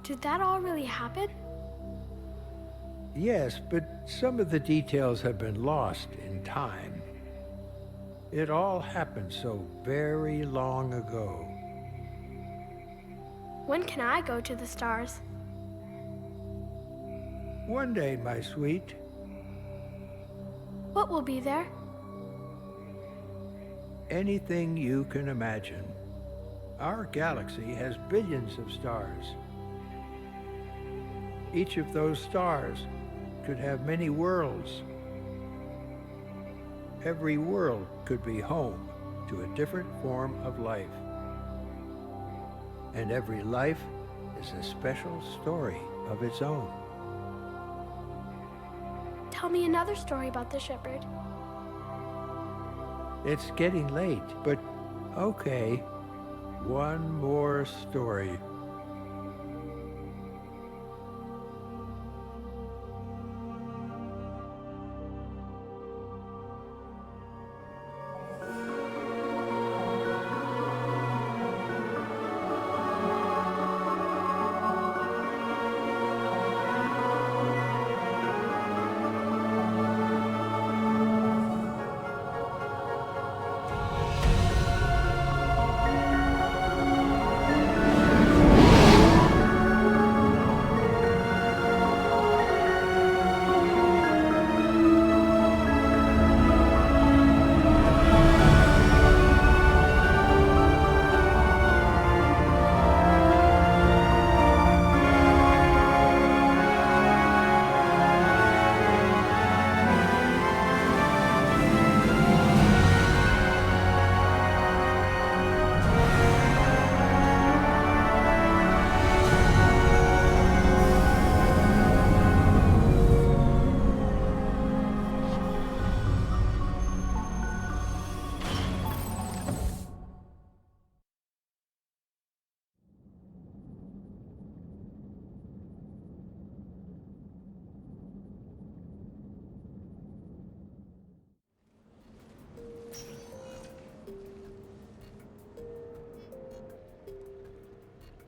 Did that all really happen? Yes, but some of the details have been lost in time. It all happened so very long ago. When can I go to the stars? One day, my sweet. What will be there? Anything you can imagine. Our galaxy has billions of stars. Each of those stars could have many worlds. Every world could be home to a different form of life. And every life is a special story of its own. Tell me another story about the shepherd. It's getting late, but okay. One more story.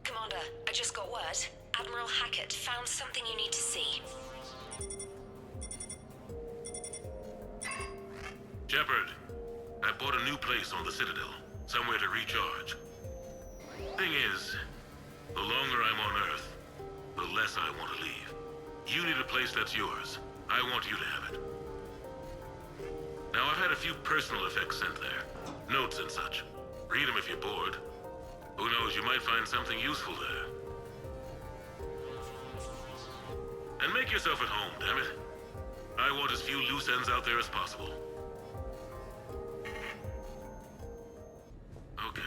Commander, I just got word. Admiral Hackett found something you need to see. Shepard, I bought a new place on the Citadel. Somewhere to recharge. Thing is, the longer I'm on Earth, the less I want to leave. You need a place that's yours. I want you to have it. Now, I've had a few personal effects sent there. Notes and such. Read them if you're bored. Who knows, you might find something useful there. And make yourself at home, damn it. I want as few loose ends out there as possible. Okay.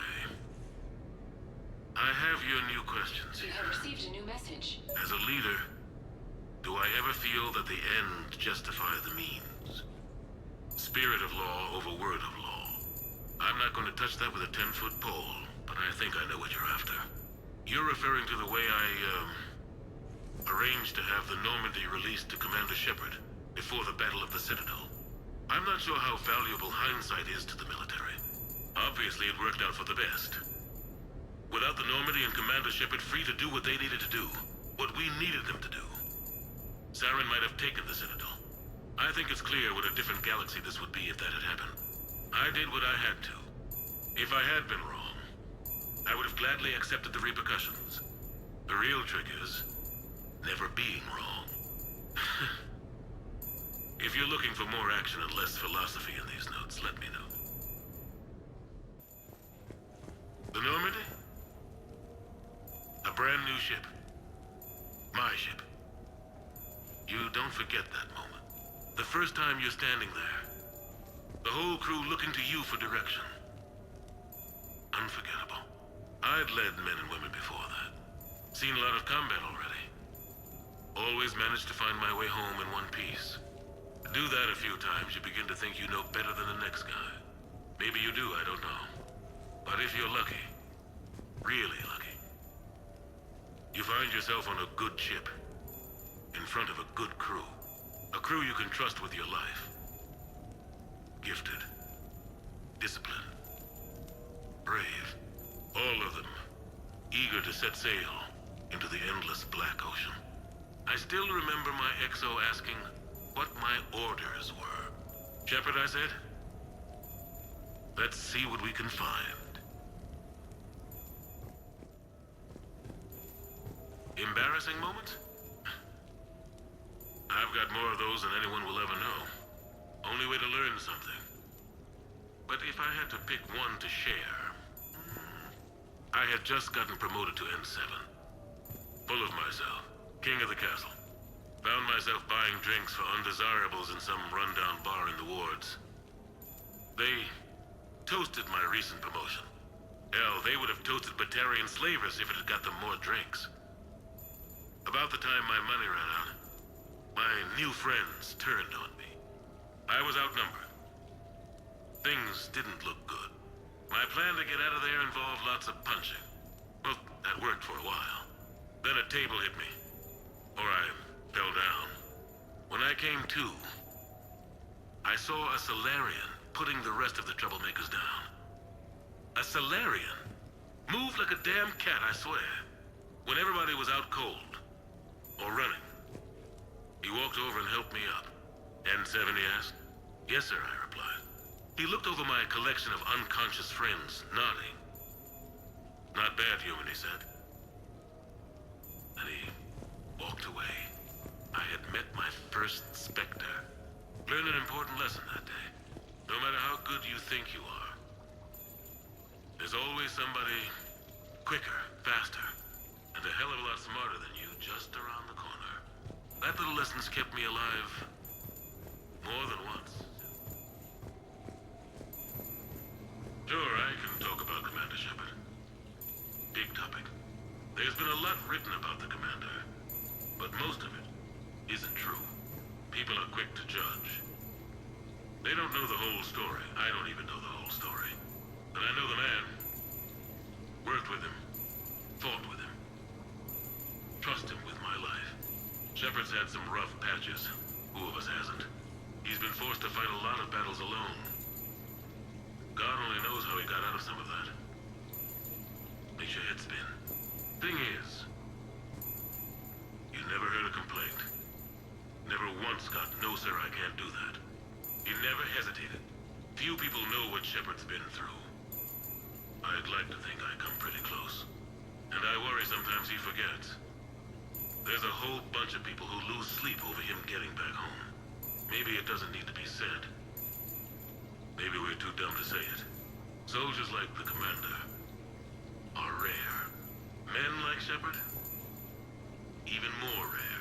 I have your new questions You here. have received a new message. As a leader, do I ever feel that the end justifies the means? Spirit of law over word of law. I'm not going to touch that with a 10-foot pole, but I think I know what you're after. You're referring to the way I, arranged to have the Normandy released to Commander Shepard before the Battle of the Citadel. I'm not sure how valuable hindsight is to the military. Obviously, it worked out for the best. Without the Normandy and Commander Shepard free to do what they needed to do, what we needed them to do, Saren might have taken the Citadel. I think it's clear what a different galaxy this would be if that had happened. I did what I had to. If I had been wrong, I would have gladly accepted the repercussions. The real trick is never being wrong. If you're looking for more action and less philosophy in these notes, let me know. The Normandy? A brand new ship. My ship. You don't forget that moment. The first time you're standing there. The whole crew looking to you for direction. Unforgettable. I'd led men and women before that. Seen a lot of combat already. Always managed to find my way home in one piece. Do that a few times, you begin to think you know better than the next guy. Maybe you do, I don't know. But if you're lucky, really lucky, you find yourself on a good ship, in front of a good crew. A crew you can trust with your life. Gifted, disciplined, brave, all of them, eager to set sail, into the endless black ocean. I still remember my XO asking what my orders were. Shepard, I said, let's see what we can find. Embarrassing moments? I've got more of those than anyone will ever know. Only way to learn something. But if I had to pick one to share, I had just gotten promoted to N7. Full of myself, king of the castle. Found myself buying drinks for undesirables in some rundown bar in the wards. They toasted my recent promotion. Hell, they would have toasted Batarian slavers if it had got them more drinks. About the time my money ran out, my new friends turned on me. I was outnumbered. Things didn't look good. My plan to get out of there involved lots of punching. Well, that worked for a while. Then a table hit me. Or I fell down. When I came to, I saw a Solarian putting the rest of the troublemakers down. A Solarian? Moved like a damn cat, I swear. When everybody was out cold. Or running. He walked over and helped me up. N7, he asked. Yes, sir, I replied. He looked over my collection of unconscious friends, nodding. Not bad, human, he said. And he walked away. I had met my first Spectre. Learned an important lesson that day. No matter how good you think you are, there's always somebody quicker, faster, and a hell of a lot smarter than you just around the corner. That little lesson's kept me alive more than once. Sure, I can talk about Commander Shepard. Big topic. There's been a lot written about the Commander, but most of it isn't true. People are quick to judge. They don't know the whole story. I don't even know the whole story. But I know the man. Worked with him. Fought with him. Trust him with my life. Shepard's had some rough patches. Who of us hasn't? He's been forced to fight a lot of battles alone. God only knows how he got out of some of that. Makes your head spin. Thing is, you never heard a complaint. Never once got, no sir, I can't do that. He never hesitated. Few people know what Shepard's been through. I'd like to think I come pretty close. And I worry sometimes he forgets. There's a whole bunch of people who lose sleep over him getting back home. Maybe it doesn't need to be said. Maybe we're too dumb to say it. Soldiers like the Commander are rare. Men like Shepard, even more rare.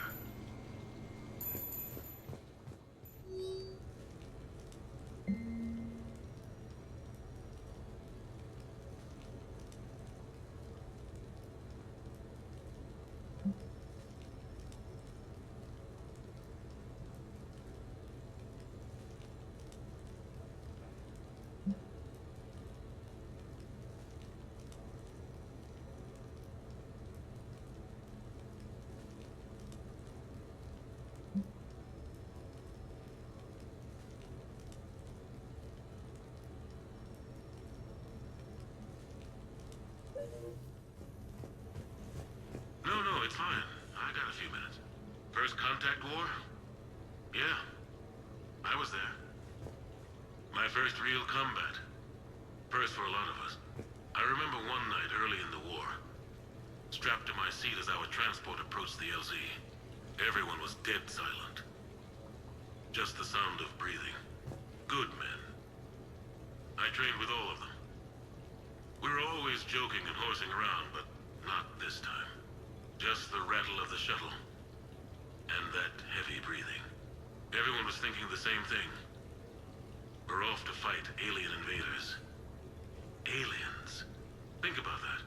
No, it's fine. I got a few minutes. First contact war? Yeah. I was there. My first real combat. First for a lot of us. I remember one night early in the war. Strapped to my seat as our transport approached the LZ. Everyone was dead silent. Just the sound of breathing. Good men. I trained with all of them. We were always joking and horsing around, but not this time. Just the rattle of the shuttle. And that heavy breathing. Everyone was thinking the same thing. We're off to fight alien invaders. Aliens. Think about that.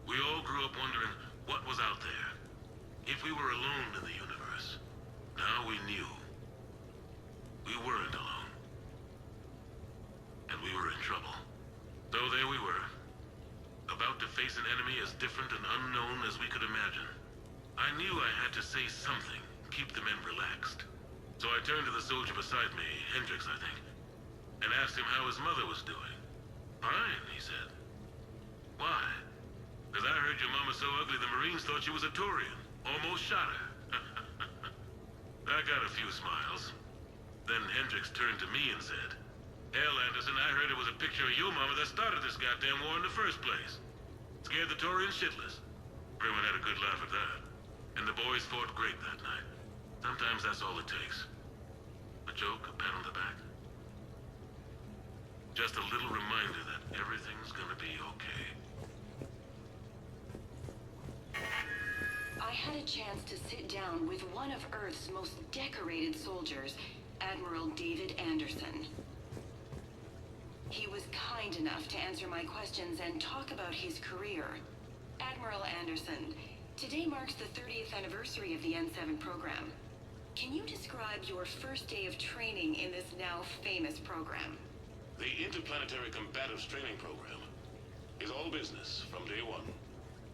We all grew up wondering what was out there. If we were alone in the universe. Now we knew. We weren't alone. And we were in trouble. So there we were. About to face an enemy as different and unknown as we could imagine. I knew I had to say something, keep the men relaxed. So I turned to the soldier beside me, Hendricks, I think, and asked him how his mother was doing. Fine, he said. Why? Because I heard your mama's so ugly the Marines James thought she was a Turian. Almost shot her. I got a few smiles. Then Hendricks turned to me and said, "Hell, Anderson, I heard it was a picture of your mama that started this goddamn war in the first place. Scared the Turians shitless." Everyone had a good laugh at that. And the boys fought great that night. Sometimes that's all it takes. A joke, a pat on the back. Just a little reminder that everything's gonna be okay. I had a chance to sit down with one of Earth's most decorated soldiers, Admiral David Anderson. He was kind enough to answer my questions and talk about his career. Admiral Anderson, today marks the 30th anniversary of the N7 program. Can you describe your first day of training in this now famous program? The Interplanetary Combatives Training Program is all business from day one.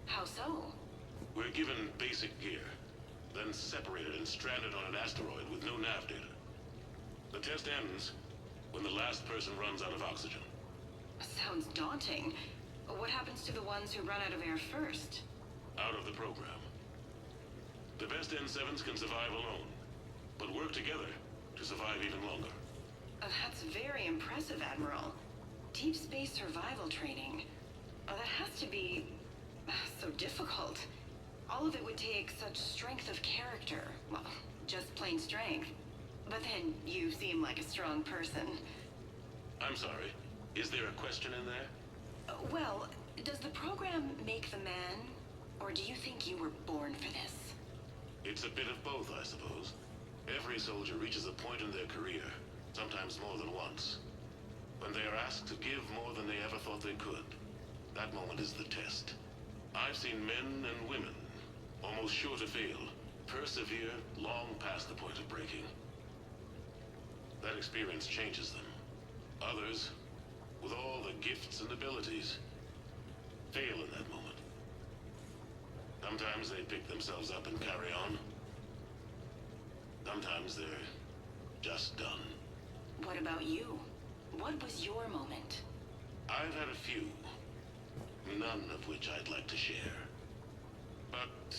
How so? We're given basic gear, then separated and stranded on an asteroid with no nav data. The test ends when the last person runs out of oxygen. Sounds daunting. What happens to the ones who run out of air first? Out of the program. The best N7s can survive alone, but work together to survive even longer. That's very impressive, Admiral. Deep space survival training. That has to be so difficult. All of it would take such strength of character. Well, just plain strength. But then you seem like a strong person. I'm sorry, is there a question in there? Well, does the program make the man? Or do you think you were born for this? It's a bit of both, I suppose. Every soldier reaches a point in their career, sometimes more than once, when they are asked to give more than they ever thought they could. That moment is the test. I've seen men and women, almost sure to fail, persevere long past the point of breaking. That experience changes them. Others, with all the gifts and abilities, fail in that moment. Sometimes they pick themselves up and carry on. Sometimes they're just done. What about you? What was your moment? I've had a few, none of which I'd like to share. But,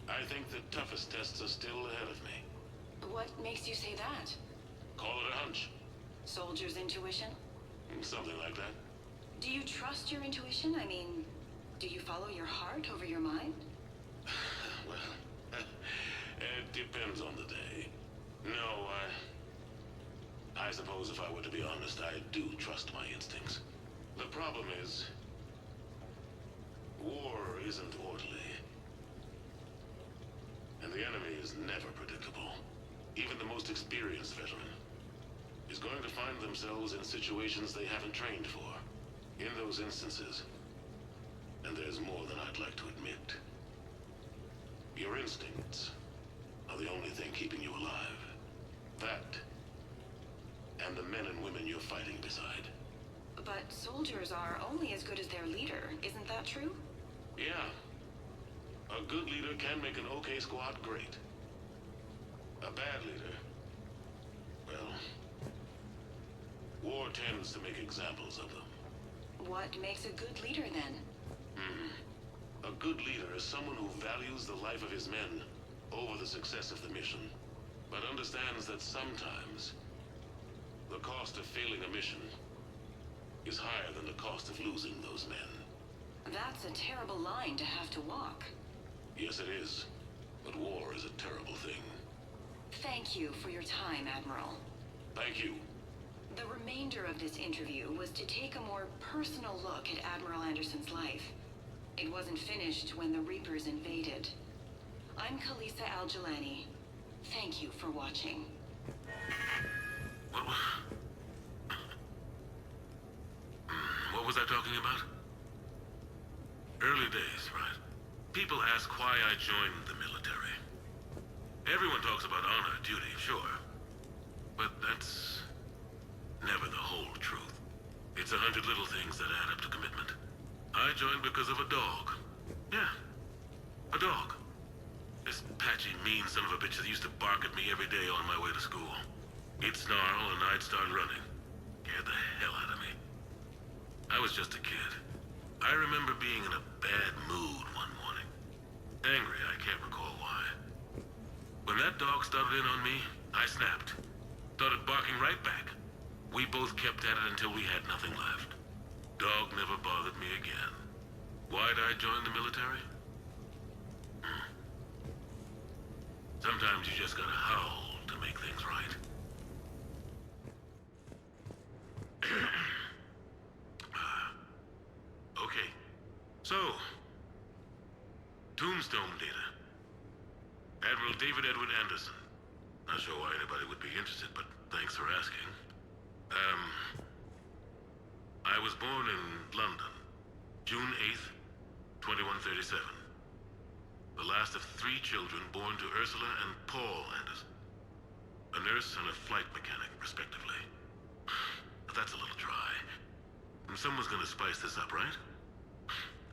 I think the toughest tests are still ahead of me. What makes you say that? Call it a hunch. Soldier's intuition? Something like that. Do you trust your intuition? I mean, do you follow your heart over your mind? Well, it depends on the day. No, I suppose if I were to be honest, I do trust my instincts. The problem is, war isn't orderly. And the enemy is never predictable. Even the most experienced veteran is going to find themselves in situations they haven't trained for. In those instances, and there's more than I'd like to admit, your instincts are the only thing keeping you alive. That, and the men and women you're fighting beside. But soldiers are only as good as their leader, isn't that true? Yeah. A good leader can make an okay squad great. A bad leader, well, war tends to make examples of them. What makes a good leader, then? A good leader is someone who values the life of his men over the success of the mission, but understands that sometimes the cost of failing a mission is higher than the cost of losing those men. That's a terrible line to have to walk. Yes, it is. But war is a terrible thing. Thank you for your time, Admiral. Thank you. The remainder of this interview was to take a more personal look at Admiral Anderson's life. It wasn't finished when the Reapers invaded. I'm Kalisa Al-Jalani. Thank you for watching. What was I talking about? Early days, right? People ask why I joined the military. Everyone talks about honor, duty, sure. But that's never the whole truth. It's 100 little things that add up to commitment. I joined because of a dog. Yeah, a dog. This patchy, mean son of a bitch that used to bark at me every day on my way to school. He'd snarl and I'd start running. Scared the hell out of me. I was just a kid. I remember being in a bad mood one morning. Angry, I can't recall why. When that dog started in on me, I snapped. Started barking right back. We both kept at it until we had nothing left. Dog never bothered me again. Why'd I join the military? Sometimes you just gotta howl to make things right. Okay. So, Tombstone data. Admiral David Edward Anderson. Not sure why anybody would be interested, but thanks for asking. I was born in London, June 8th, 2137. The last of 3 children born to Ursula and Paul Anderson. A nurse and a flight mechanic, respectively. But that's a little dry. Someone's gonna spice this up, right?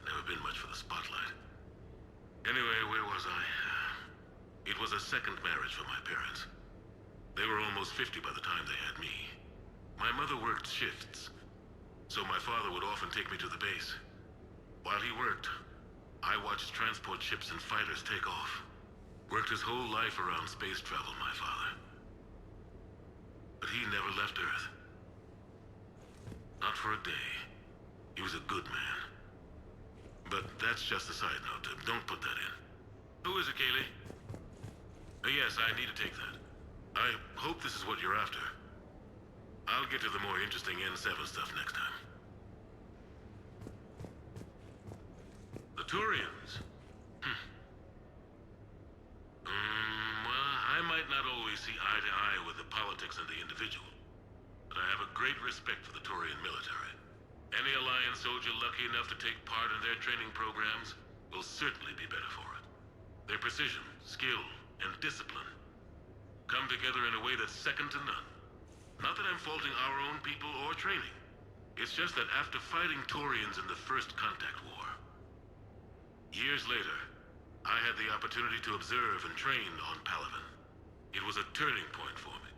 Never been much for the spotlight. Anyway, where was I? It was a second marriage for my parents. They were almost 50 by the time they had me. My mother worked shifts, so my father would often take me to the base. While he worked, I watched transport ships and fighters take off. Worked his whole life around space travel, my father. But he never left Earth. Not for a day. He was a good man. But that's just a side note. Don't put that in. Who is it, Kaylee? Yes, I need to take that. I hope this is what you're after. I'll get to the more interesting N7 stuff next time. The Turians. Well, I might not always see eye to eye with the politics and the individual, but I have a great respect for the Turian military. Any Alliance soldier lucky enough to take part in their training programs will certainly be better for it. Their precision, skill, and discipline come together in a way that's second to none. Not that I'm faulting our own people or training. It's just that after fighting Turians in the First Contact War, years later, I had the opportunity to observe and train on Palaven. It was a turning point for me.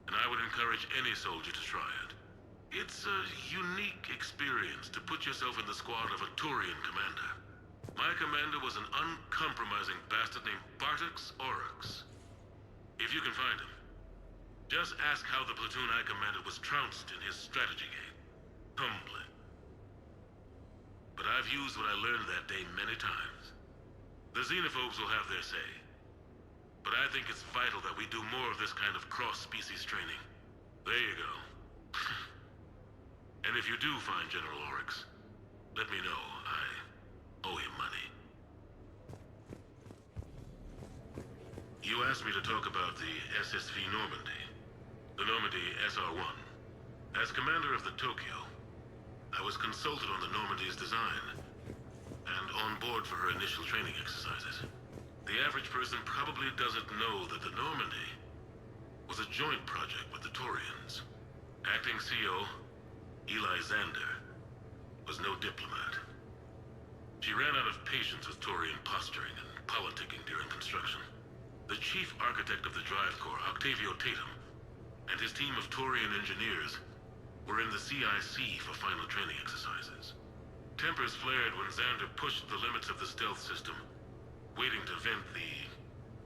And I would encourage any soldier to try it. It's a unique experience to put yourself in the squad of a Turian commander. My commander was an uncompromising bastard named Bartix Oryx. If you can find him, just ask how the platoon I commanded was trounced in his strategy game. Humbling. But I've used what I learned that day many times. The xenophobes will have their say. But I think it's vital that we do more of this kind of cross-species training. There you go. And if you do find General Oryx, let me know. I owe him money. You asked me to talk about the SSV Normandy. The Normandy SR-1. As commander of the Tokyo, I was consulted on the Normandy's design and on board for her initial training exercises. The average person probably doesn't know that the Normandy was a joint project with the Turians. Acting CO, Eli Xander, was no diplomat. She ran out of patience with Turian posturing and politicking during construction. The chief architect of the Drive Corps, Octavio Tatum, and his team of Turian engineers were in the CIC for final training exercises. Tempers flared when Xander pushed the limits of the stealth system, waiting to vent the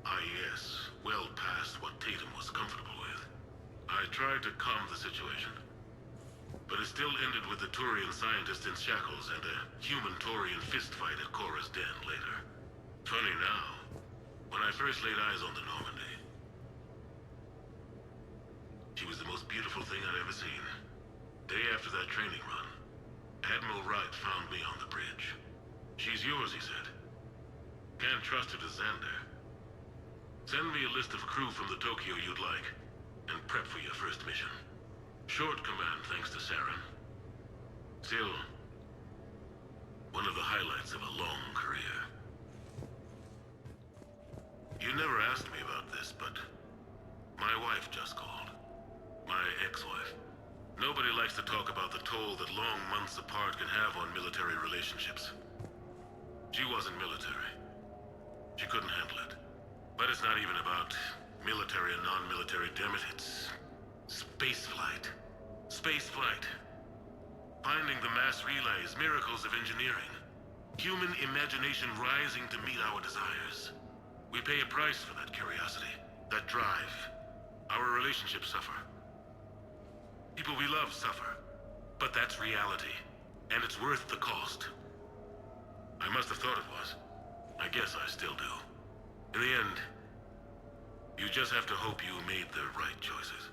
IES well past what Tatum was comfortable with. I tried to calm the situation, but it still ended with the Turian scientist in shackles and a human-Turian fistfight at Korra's den later. Funny now, when I first laid eyes on the Normandy, she was the most beautiful thing I'd ever seen. Day after that training run, Admiral Wright found me on the bridge. She's yours, he said. Can't trust her to Xander. Send me a list of crew from the Tokyo you'd like, and prep for your first mission. Short command thanks to Saren. Still, one of the highlights of a long career. You never asked me about this, but my wife just called. My ex-wife. Nobody likes to talk about the toll that long months apart can have on military relationships. She wasn't military. She couldn't handle it. But it's not even about military and non-military, damn it. It's spaceflight. Spaceflight. Finding the mass relays, miracles of engineering. Human imagination rising to meet our desires. We pay a price for that curiosity, that drive. Our relationships suffer. People we love suffer. But that's reality, and it's worth the cost. I must have thought it was. I guess I still do. In the end, you just have to hope you made the right choices.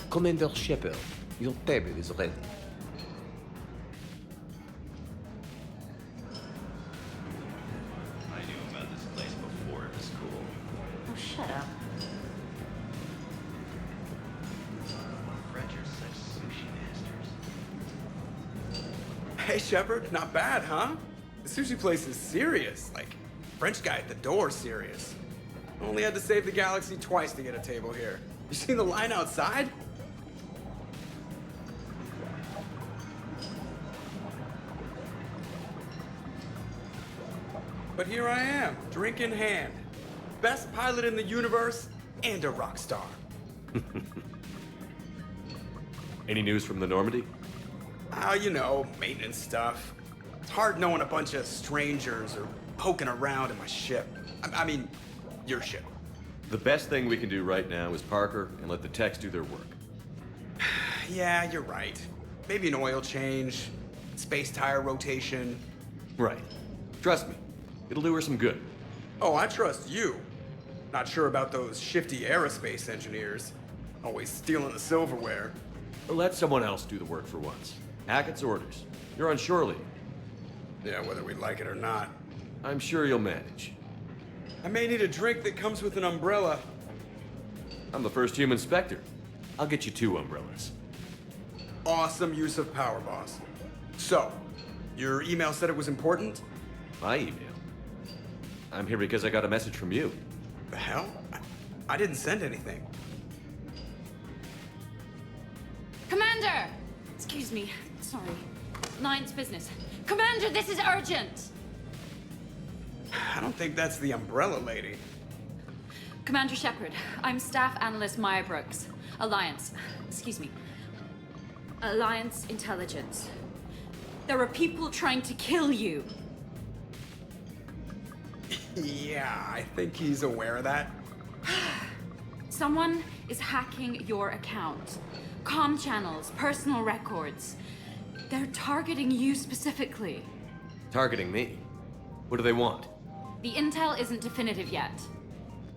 Commander Shepard, your table is ready. I knew about this place before it was cool. Oh, shut up. French are such sushi masters. Hey, Shepard, not bad, huh? The sushi place is serious. Like, French guy at the door serious. Only had to save the galaxy twice to get a table here. You seen the line outside? But here I am, drink in hand. Best pilot in the universe and a rock star. Any news from the Normandy? You know, maintenance stuff. It's hard knowing a bunch of strangers or poking around in my ship. I mean, your ship. The best thing we can do right now is Parker and let the techs do their work. Yeah, you're right. Maybe an oil change, space tire rotation. Right. Trust me, it'll do her some good. Oh, I trust you. Not sure about those shifty aerospace engineers. Always stealing the silverware. Let someone else do the work for once. Hackett's orders. You're on shore leave. Yeah, whether we like it or not. I'm sure you'll manage. I may need a drink that comes with an umbrella. I'm the first human Spectre. I'll get you 2 umbrellas. Awesome use of power, boss. So, your email said it was important? My email. I'm here because I got a message from you. The hell? I didn't send anything. Commander! Excuse me. Sorry. Line's business. Commander, this is urgent! I don't think that's the umbrella lady. Commander Shepard, I'm Staff Analyst Maya Brooks. Alliance. Excuse me. Alliance Intelligence. There are people trying to kill you. Yeah, I think he's aware of that. Someone is hacking your account. Comm channels, personal records. They're targeting you specifically. Targeting me? What do they want? The intel isn't definitive yet.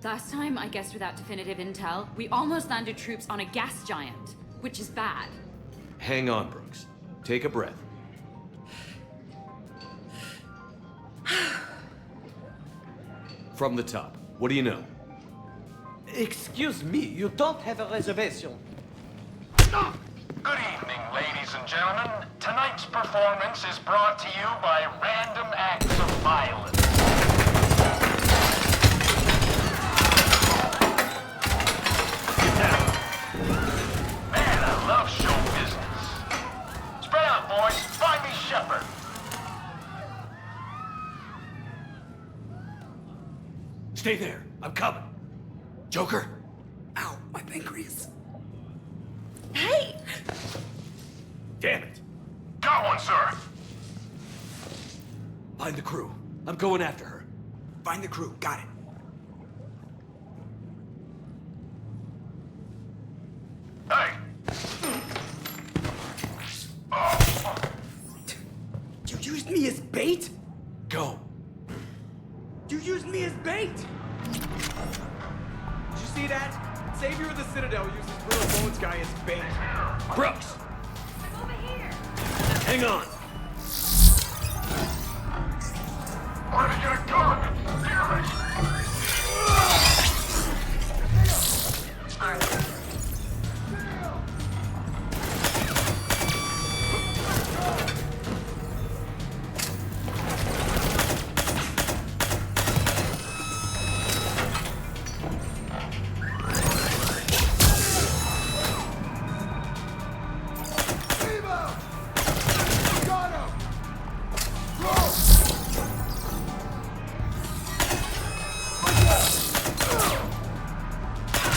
Last time, I guess without definitive intel, we almost landed troops on a gas giant, which is bad. Hang on, Brooks. Take a breath. From the top, what do you know? Excuse me, you don't have a reservation. Good evening, ladies and gentlemen. Tonight's performance is brought to you by Random Acts of Violence. Get down. Man, I love show business. Spread out, boys. Find me Shepard. Stay there. I'm coming. Joker? Ow, my pancreas. Hey! Damn it. Got one, sir. Find the crew. I'm going after her. Find the crew, got it. Hey. You used me as bait? Go. You used me as bait! Did you see that? Savior of the Citadel uses Brittle Bones guy as bait. Brooks! I'm over here. Hang on! Where did you go? Damn it!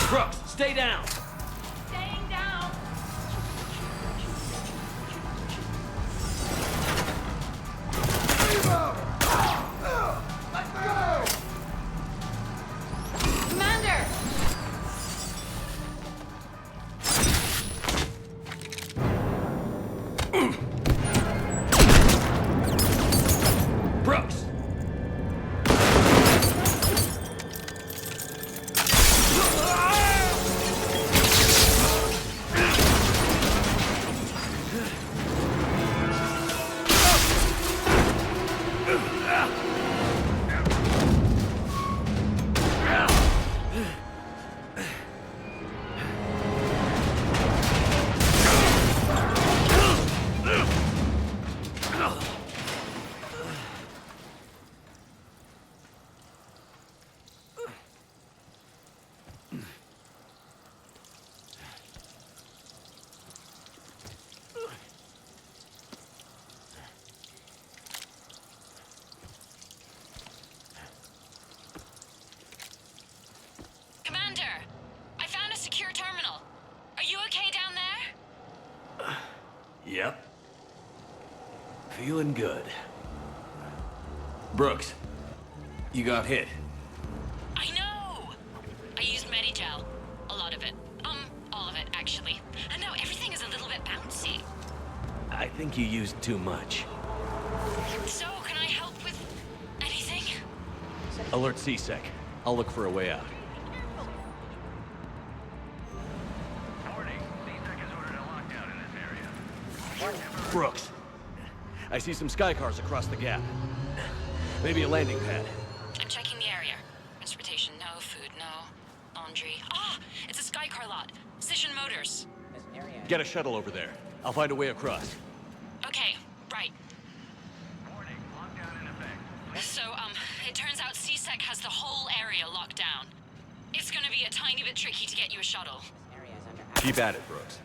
Brooks, stay down! Staying down. Commander! Brooks! Commander, I found a secure terminal. Are you okay down there? Yep. Feeling good. Brooks, you got hit. I know! I used Medigel. A lot of it. All of it, actually. And now everything is a little bit bouncy. I think you used too much. So, can I help with anything? Alert CSEC. I'll look for a way out. Warning, CSEC has ordered a lockdown in this area. Brooks, I see some sky cars across the gap. Maybe a landing pad. I'm checking the area. Transportation, no. Food, no. Laundry. Ah! It's a sky car lot. Cision Motors. Get a shuttle over there. I'll find a way across. Okay, right. Warning, lockdown in effect. So, it turns out CSEC has the whole area locked down. It's gonna be a tiny bit tricky to get you a shuttle. Keep at it, Brooks.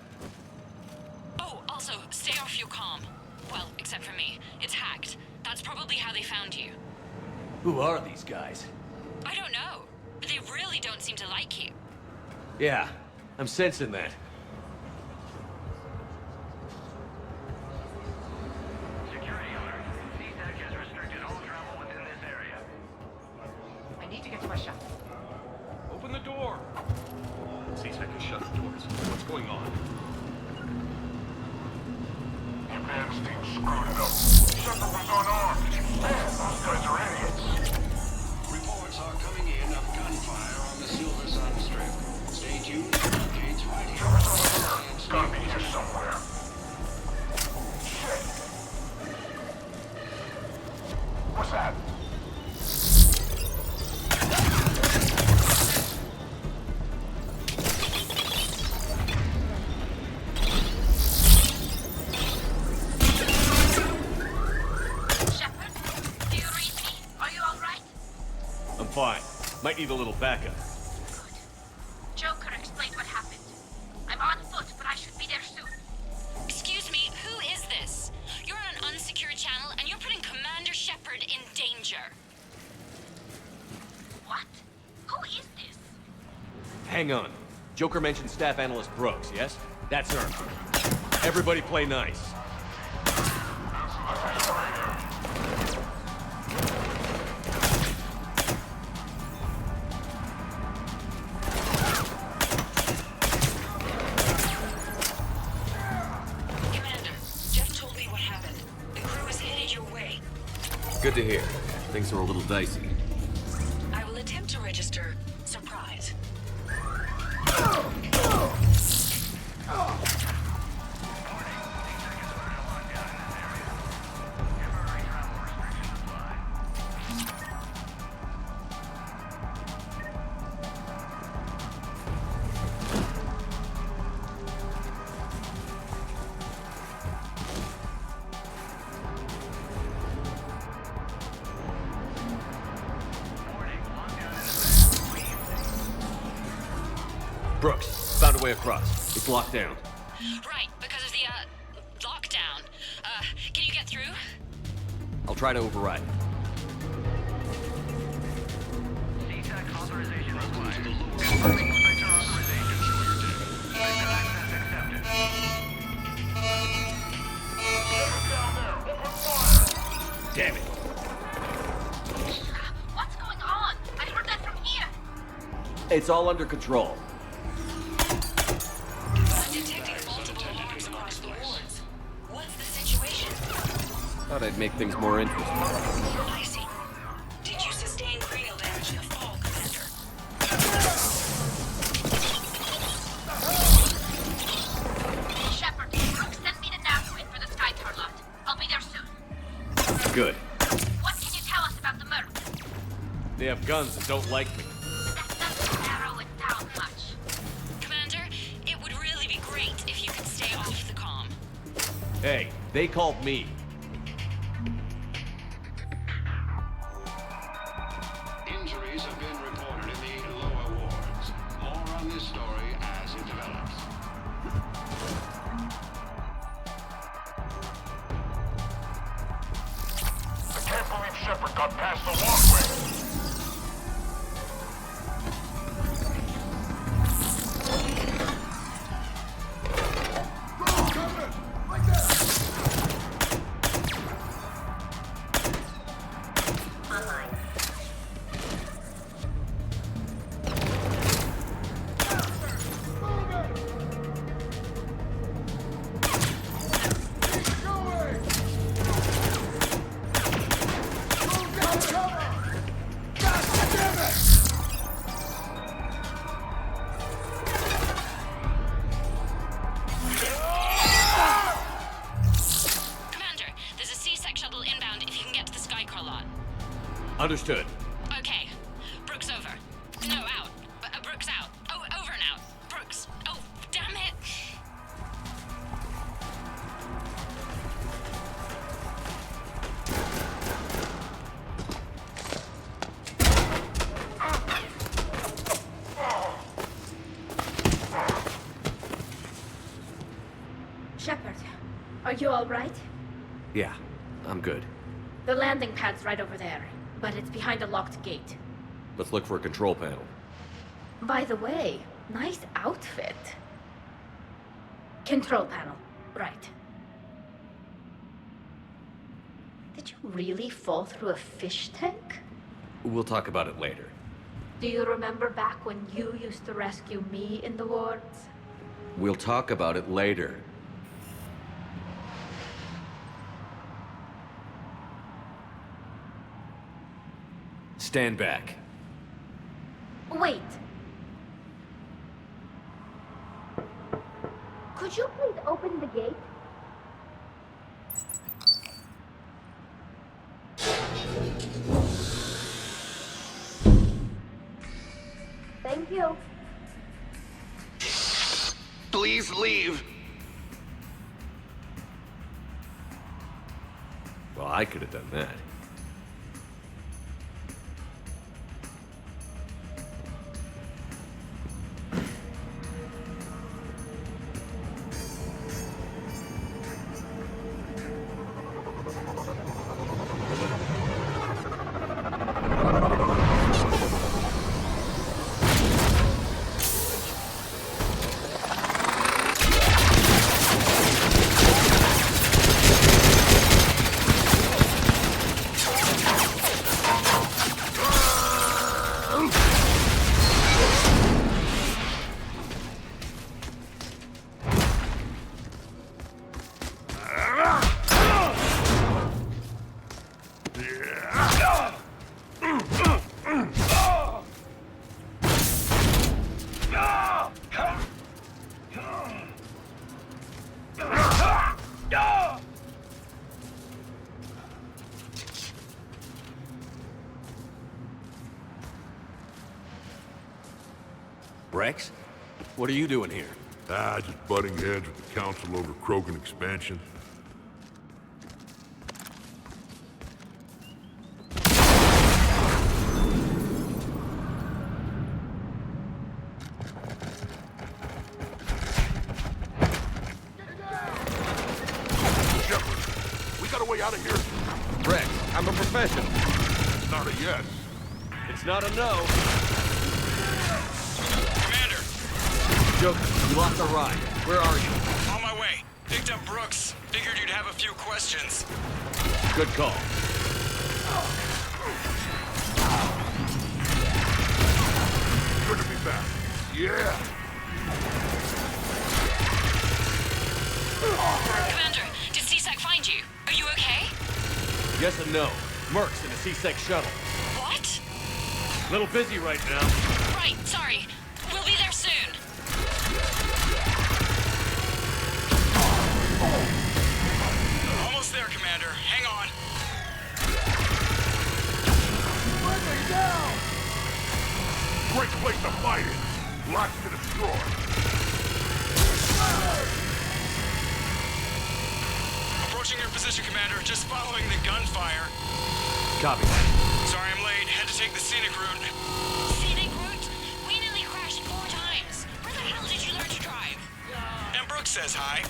Oh, also, stay off your comm. Well, except for me. It's hacked. That's probably how they found you. Who are these guys? I don't know, but they really don't seem to like you. Yeah, I'm sensing that. Security alert. CSEC has restricted all travel within this area. I need to get to a shuttle. Open the door! CSEC has shut the doors. What's going on? Advance team screwed it up. Shuttle was unarmed. Man, those guys are idiots. Reports are coming in of gunfire on the Silver Sun Strip. Stay tuned for updates right here. It's gotta be here somewhere. Shit. What's that? Shepard, do you read me? Are you alright? I'm fine. Might need a little backup. Joker explained what happened. I'm on foot, but I should be there soon. Excuse me, who is this? You're on an unsecured channel, and you're putting Commander Shepard in danger. What? Who is this? Hang on. Joker mentioned Staff Analyst Brooks, yes? That's her. Everybody play nice. Commander, Jeff told me what happened. The crew is headed your way. Good to hear. Things are a little dicey. I will attempt to register surprise. Brooks, found a way across. It's locked down. Right, because of the, lockdown. Can you get through? I'll try to override it. CTAC authorization required. Confirming Inspector authorization. System access accepted. Down there, open fire! Damn it! What's going on? I heard that from here. It's all under control. I'm detecting multiple alarms across the wards. What's the situation? Thought I'd make things more interesting. I see. Did you sustain cranial damage in the fall, Commander? Shepard, Brooks sent me the nav point for the Skycar lot. I'll be there soon. Good. What can you tell us about the Mercs? They have guns and don't like me. That doesn't narrow it down much. Commander, it would really be great if you could stay off the comm. Hey, they called me. Injuries have been reported in the lower wards. More on this story as it develops. I can't believe Shepard got past the walkway. Commander, there's a C-Sec shuttle inbound if you can get to the Skycar lot. Understood. Okay. Brooks over. No, out. Brooks out. Oh, over and out. Brooks. Oh, damn it. Shepard, are you all right? Yeah, I'm good. The landing pad's right over there, but it's behind a locked gate. Let's look for a control panel. By the way, nice outfit. Control panel, right. Did you really fall through a fish tank? We'll talk about it later. Do you remember back when you used to rescue me in the wards? We'll talk about it later. Stand back. Wait. Could you please open the gate? Thank you. Please leave. Well, I could have done that. Rex? What are you doing here? Just butting heads with the council over Krogan expansion. out of here? Rex, I'm a professional. It's not a yes. It's not a no. Commander! Joker, you lost a ride. Where are you? On my way. Picked up Brooks. Figured you'd have a few questions. Good call. Good to be back. Yeah. Commander, did CSEC find you? Are you okay? Yes and no. Merc's in a C-Sec shuttle. What? Little busy right now. Right, sorry. We'll be there soon. Almost there, Commander. Hang on. Great place to fight it. Lots to destroy. Approaching your position, Commander. Just following the gunfire. Copy. Sorry I'm late. Had to take the scenic route. Scenic route? We nearly crashed 4 times. Where the hell did you learn to drive? And Brooks says hi.